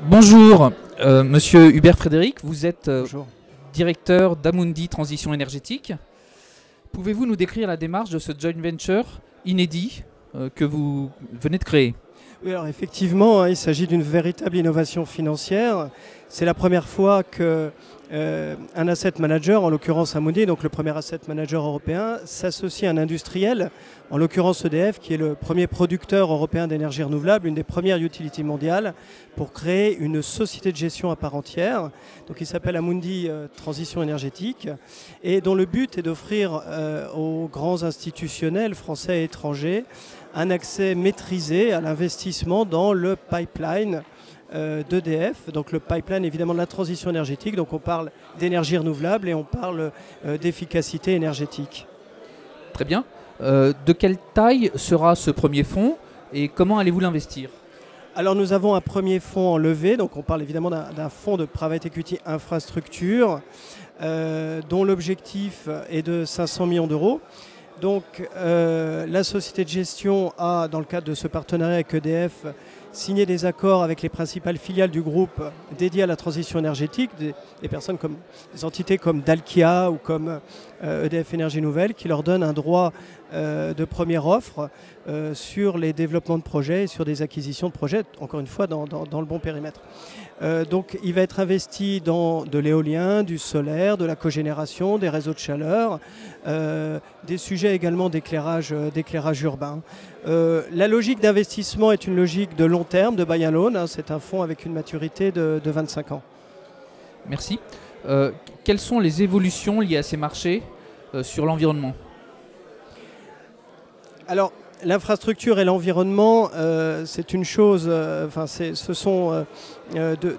Bonjour, monsieur Hubert Frédéric, vous êtes Bonjour. directeur d'Amundi Transition énergétique. Pouvez-vous nous décrire la démarche de ce joint venture inédit que vous venez de créer? Oui, alors effectivement, il s'agit d'une véritable innovation financière. C'est la première fois que un asset manager, en l'occurrence Amundi, donc le premier asset manager européen, s'associe à un industriel, en l'occurrence EDF, qui est le premier producteur européen d'énergie renouvelable, une des premières utilities mondiales, pour créer une société de gestion à part entière. Donc il s'appelle Amundi Transition énergétique, et dont le but est d'offrir aux grands institutionnels français et étrangers un accès maîtrisé à l'investissement dans le pipeline d'EDF, donc le pipeline évidemment de la transition énergétique, donc on parle d'énergie renouvelable et on parle d'efficacité énergétique. Très bien. De quelle taille sera ce premier fonds et comment allez-vous l'investir? Alors nous avons un premier fonds en levée, donc on parle évidemment d'un fonds de private equity infrastructure dont l'objectif est de 500 millions d'euros. Donc la société de gestion a, dans le cadre de ce partenariat avec EDF, signé des accords avec les principales filiales du groupe dédiées à la transition énergétique, des entités comme Dalkia ou comme EDF Énergie Nouvelle, qui leur donnent un droit de première offre sur les développements de projets et sur des acquisitions de projets, encore une fois dans le bon périmètre. Donc il va être investi dans de l'éolien, du solaire, de la cogénération, des réseaux de chaleur, des sujets également d'éclairage urbain. La logique d'investissement est une logique de long terme, de buy and loan. C'est un fonds avec une maturité de 25 ans. Merci. Quelles sont les évolutions liées à ces marchés sur l'environnement? Alors, l'infrastructure et l'environnement, c'est une chose, ce sont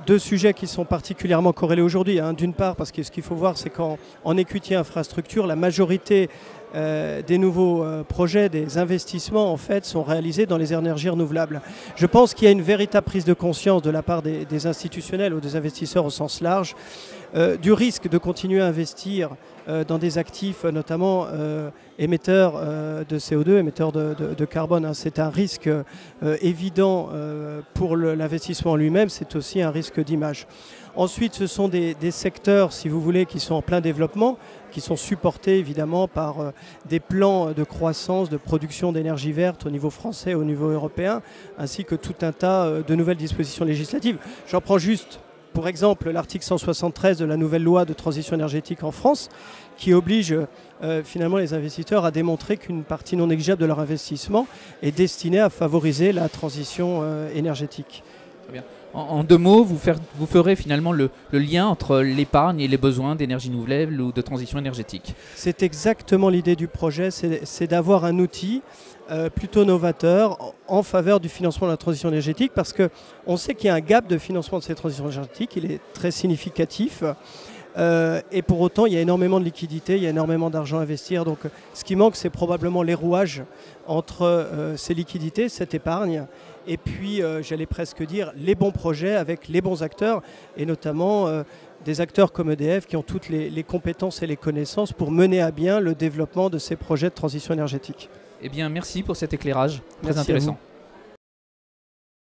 deux sujets qui sont particulièrement corrélés aujourd'hui. D'une part, parce que ce qu'il faut voir, c'est qu'en equity infrastructure, la majorité des nouveaux projets, des investissements, en fait, sont réalisés dans les énergies renouvelables. Je pense qu'il y a une véritable prise de conscience de la part des institutionnels ou des investisseurs au sens large du risque de continuer à investir dans des actifs, notamment émetteurs de CO2, émetteurs de carbone. C'est un risque évident pour l'investissement lui-même, c'est aussi un risque d'image. Ensuite, ce sont des secteurs, si vous voulez, qui sont en plein développement, qui sont supportés évidemment par des plans de croissance, de production d'énergie verte au niveau français et au niveau européen, ainsi que tout un tas de nouvelles dispositions législatives. J'en prends juste pour exemple l'article 173 de la nouvelle loi de transition énergétique en France, qui oblige finalement les investisseurs à démontrer qu'une partie non négligeable de leur investissement est destinée à favoriser la transition énergétique. Très bien. En deux mots, vous ferez finalement le lien entre l'épargne et les besoins d'énergie renouvelable ou de transition énergétique. C'est exactement l'idée du projet, c'est d'avoir un outil plutôt novateur en faveur du financement de la transition énergétique, parce qu'on sait qu'il y a un gap de financement de cette transition énergétique, il est très significatif. Et pour autant, il y a énormément de liquidités, il y a énormément d'argent à investir. Donc ce qui manque, c'est probablement les rouages entre ces liquidités, cette épargne, et puis, j'allais presque dire, les bons projets avec les bons acteurs, et notamment des acteurs comme EDF qui ont toutes les compétences et les connaissances pour mener à bien le développement de ces projets de transition énergétique. Eh bien, merci pour cet éclarage très Merci intéressant.